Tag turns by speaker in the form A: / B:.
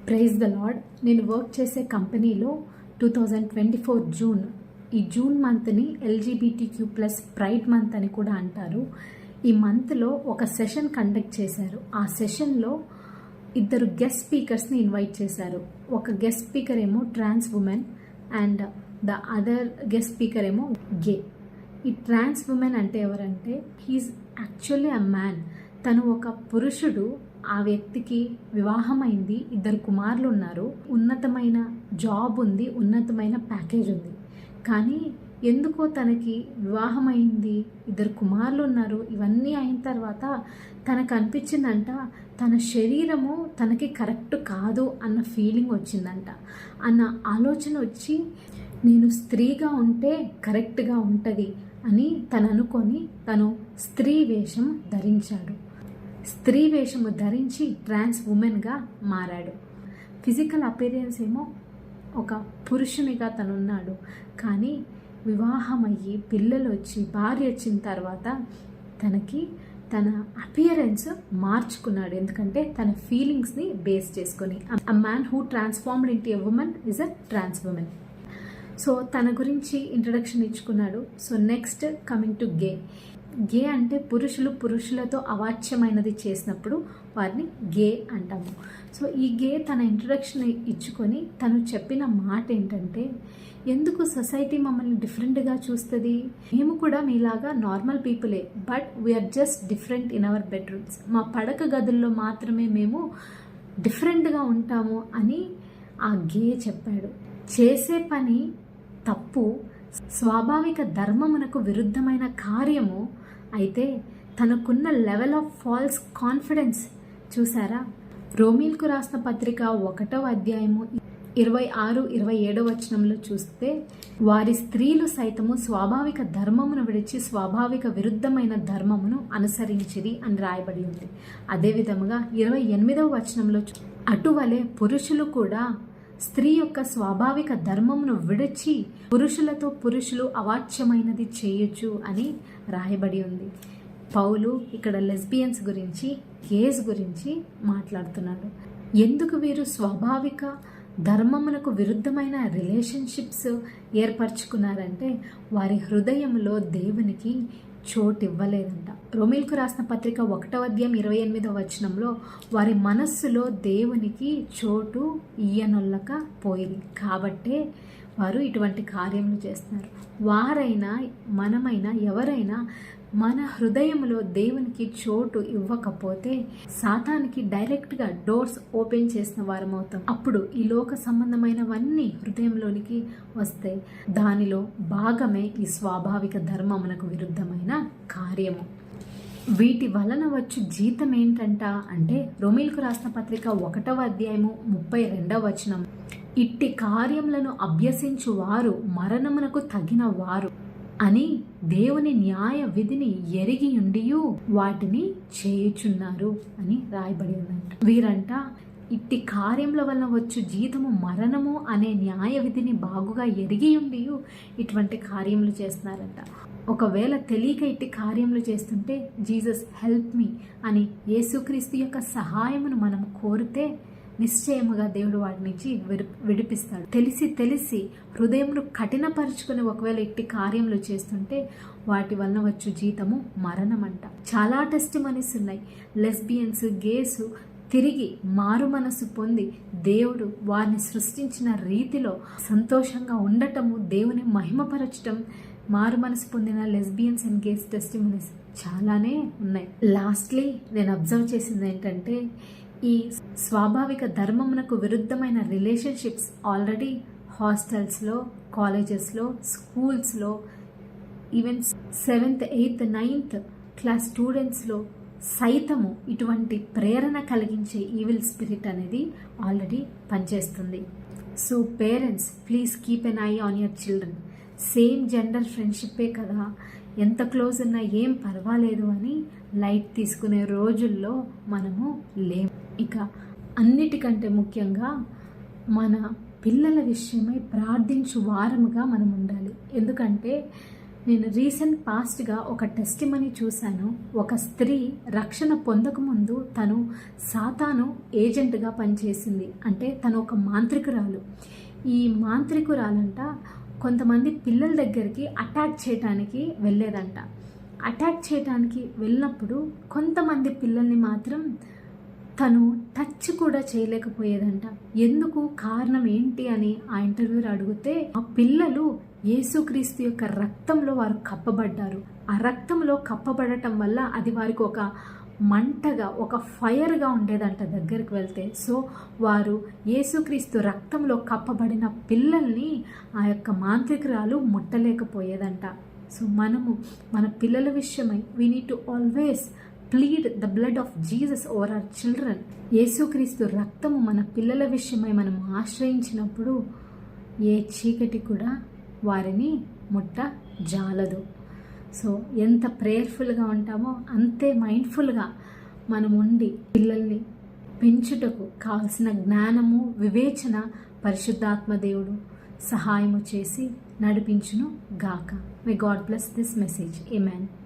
A: Praise the lord. నేను work చేసే కంపెనీలో 2024 జూన్, ఈ జూన్ మంత్ని LGBTQ+ ప్రైడ్ మంత్ అని కూడా అంటారు. ఈ మంత్లో ఒక సెషన్ కండక్ట్ చేశారు. ఆ సెషన్లో 2 గెస్ట్ స్పీకర్స్ని ఇన్వైట్ చేశారు. ఒక గెస్ట్ స్పీకర్ ఏమో trans woman and the other guest speaker ఏమో గే. ఈ ట్రాన్స్ ఉమెన్ అంటే ఎవరంటే హీఈస్ యాక్చువల్లీ అ మ్యాన్. తను ఒక పురుషుడు. ఆ వ్యక్తికి వివాహమైంది, 2 కుమారులు ఉన్నారు, ఉన్నతమైన జాబ్ ఉంది, ఉన్నతమైన ప్యాకేజ్ ఉంది. కానీ ఎందుకో తనకి వివాహమైంది, 2 కుమారులు ఉన్నారు, ఇవన్నీ అయిన తర్వాత తనకు అనిపించిందంట తన శరీరము తనకి కరెక్ట్ కాదు అన్న ఫీలింగ్ వచ్చిందంట. అన్న ఆలోచన వచ్చి నేను స్త్రీగా ఉంటే కరెక్ట్గా ఉంటుంది అని తను అనుకొని తను స్త్రీ వేషం ధరించాడు. స్త్రీ వేషము ధరించి ట్రాన్స్ ఉమెన్గా మారాడు. ఫిజికల్ అపీరియన్స్ ఏమో ఒక పురుషునిగా తనున్నాడు. కానీ వివాహమయ్యి పిల్లలు వచ్చి భార్య వచ్చిన తర్వాత తనకి తన అపియరెన్స్ మార్చుకున్నాడు. ఎందుకంటే తన ఫీలింగ్స్ని బేస్ చేసుకొని a man who transformed into a woman is a trans woman. So తన గురించి ఇంట్రడక్షన్ ఇచ్చుకున్నాడు. So next coming to gay. Gay అంటే పురుషులతో అవాచ్యమైనది చేసినప్పుడు వారిని గే అంటాము. సో ఈ గే తన ఇంట్రడక్షన్ ఇచ్చుకొని తను చెప్పిన మాట ఏంటంటే, ఎందుకు సొసైటీ మమ్మల్ని డిఫరెంట్గా చూస్తుంది, మేము కూడా మీలాగా నార్మల్ పీపులే, but we are just different in our bedrooms. మా పడక గదుల్లో మాత్రమే మేము డిఫరెంట్గా ఉంటాము అని ఆ గే చెప్పాడు. చేసే పని తప్పు, స్వాభావిక ధర్మమునకు విరుద్ధమైన కార్యము. అయితే తనకున్న లెవెల్ ఆఫ్ ఫాల్స్ కాన్ఫిడెన్స్ చూసారా? రోమీలకు రాసిన పత్రిక 1వ అధ్యాయము 26-27 వచనంలో చూస్తే, వారి స్త్రీలు సైతము స్వాభావిక ధర్మమును విడిచి స్వాభావిక విరుద్ధమైన ధర్మమును అనుసరించిరి అని రాయబడి ఉంది. అదేవిధముగా 28వ వచనంలో అటువలే పురుషులు కూడా స్త్రీ యొక్క స్వాభావిక ధర్మమును విడిచి పురుషులు అవాచ్యమైనది చేయొచ్చు అని రాయబడి ఉంది. పౌలు ఇక్కడ లెస్బియన్స్ గురించి, గేస్ గురించి మాట్లాడుతున్నాడు. ఎందుకు వీరు స్వాభావిక ధర్మమునకు విరుద్ధమైన రిలేషన్షిప్స్ ఏర్పరచుకున్నారంటే వారి హృదయంలో దేవునికి చోటు ఇవ్వలేదంట. రోమీలకు రాసిన పత్రిక 1వ అధ్యాయం 28వ వచనంలో వారి మనస్సులో దేవునికి చోటు ఇయ్యనొల్లక పోయింది. కాబట్టే వారు ఇటువంటి కార్యములు చేస్తున్నారు. వారైనా మనమైనా ఎవరైనా మన హృదయంలో దేవునికి చోటు ఇవ్వకపోతే సాతానికి డైరెక్ట్గా డోర్స్ ఓపెన్ చేసిన వారం అవుతాం. అప్పుడు ఈ లోక సంబంధమైనవన్నీ హృదయంలోనికి వస్తాయి. దానిలో భాగమే ఈ స్వాభావిక ధర్మమునకు విరుద్ధమైన కార్యము. వీటి వలన వచ్చు జీతం ఏంటంట అంటే, రోమీలకు రాసిన పత్రిక 1వ అధ్యాయము 32వ వచనం, ఇట్టి కార్యములను అభ్యసించు వారు మరణమునకు తగిన వారు అని దేవుని న్యాయ విధిని ఎరిగి ఉండియు వాటిని చేయుచున్నారు అని రాయబడి ఉందంట. వీరంట ఇట్టి కార్యముల వలన వచ్చు జీతము మరణము అనే న్యాయ విధిని బాగుగా ఎరిగి ఉండియు ఇటువంటి కార్యములు చేస్తున్నారంట. ఒకవేళ తెలియక ఇట్టి కార్యములు చేస్తుంటే జీసస్ హెల్ప్ మీ అని యేసుక్రీస్తు యొక్క సహాయమును మనం కోరితే నిశ్చయముగా దేవుడు వాటి నుంచి విడిపిస్తాడు. తెలిసి హృదయమును కఠినపరుచుకుని ఒకవేళ ఇట్టి కార్యములు చేస్తుంటే వాటి వలన వచ్చు జీతము మరణం అంట. చాలా టెస్టిమనీస్ ఉన్నాయి. లెస్బియన్స్, గేసు తిరిగి మారు మనసు పొంది దేవుడు వారిని సృష్టించిన రీతిలో సంతోషంగా ఉండటము, దేవుని మహిమపరచటం, మారు మనసు పొందిన లెస్బియన్స్ అండ్ గేస్ టెస్టిమనీస్ చాలానే ఉన్నాయి. లాస్ట్లీ నేను అబ్జర్వ్ చేసింది ఏంటంటే, ఈ స్వాభావిక ధర్మమునకు విరుద్ధమైన రిలేషన్షిప్స్ ఆల్రెడీ హాస్టల్స్లో, కాలేజెస్లో, స్కూల్స్లో, even 7th, 8th, 9th class స్టూడెంట్స్లో సైతము ఇటువంటి ప్రేరణ కలిగించే ఈవిల్ స్పిరిట్ అనేది ఆల్రెడీ పనిచేస్తుంది. So parents, please keep an eye on your children. Same gender ఫ్రెండ్షిప్పే కదా, ఎంత క్లోజ్ ఉన్నా ఏం పర్వాలేదు అని లైట్ తీసుకునే రోజుల్లో మనము లేము. ఇక అన్నిటికంటే ముఖ్యంగా మన పిల్లల విషయమై ప్రార్థించు వారముగా మనం ఉండాలి. ఎందుకంటే నేను రీసెంట్ పాస్ట్గా ఒక టెస్టిమనీ చూశాను. ఒక స్త్రీ రక్షణ పొందకముందు తను సాతాను ఏజెంట్గా పనిచేసింది. అంటే తను ఒక మాంత్రికురాలు. ఈ మాంత్రికురాలంట కొంతమంది పిల్లల దగ్గరికి అటాక్ చేయడానికి వెళ్ళేదంట. అటాక్ చేయడానికి వెళ్ళినప్పుడు కొంతమంది పిల్లల్ని మాత్రం తను టచ్ కూడా చేయలేకపోయేదంట. ఎందుకు, కారణం ఏంటి అని ఆ ఇంటర్వ్యూలో అడిగితే ఆ పిల్లలు యేసుక్రీస్తు యొక్క రక్తంలో వారు కప్పబడ్డారు. ఆ రక్తంలో కప్పబడటం వల్ల అది వారికి ఒక మంటగా, ఒక ఫైర్గా ఉండేదంట దగ్గరికి వెళ్తే. సో వారు యేసుక్రీస్తు రక్తంలో కప్పబడిన పిల్లల్ని ఆ యొక్క మాంత్రికురాలు ముట్టలేకపోయేదంట. సో మనము మన పిల్లల విషయమై we need to always plead the blood of Jesus over our children. యేసుక్రీస్తు రక్తము మన పిల్లల విషయమై మనం ఆశ్రయించినప్పుడు ఏ చీకటి కూడా వారిని ముట్ట జాలదు. సో ఎంత ప్రేయర్ఫుల్గా ఉంటామో అంతే మైండ్ఫుల్గా మనం ఉండి పిల్లల్ని పెంచుటకు కావలసిన జ్ఞానము, వివేచన పరిశుద్ధాత్మ దేవుడు సహాయము చేసి నడిపించును గాక. May God bless this message. Amen.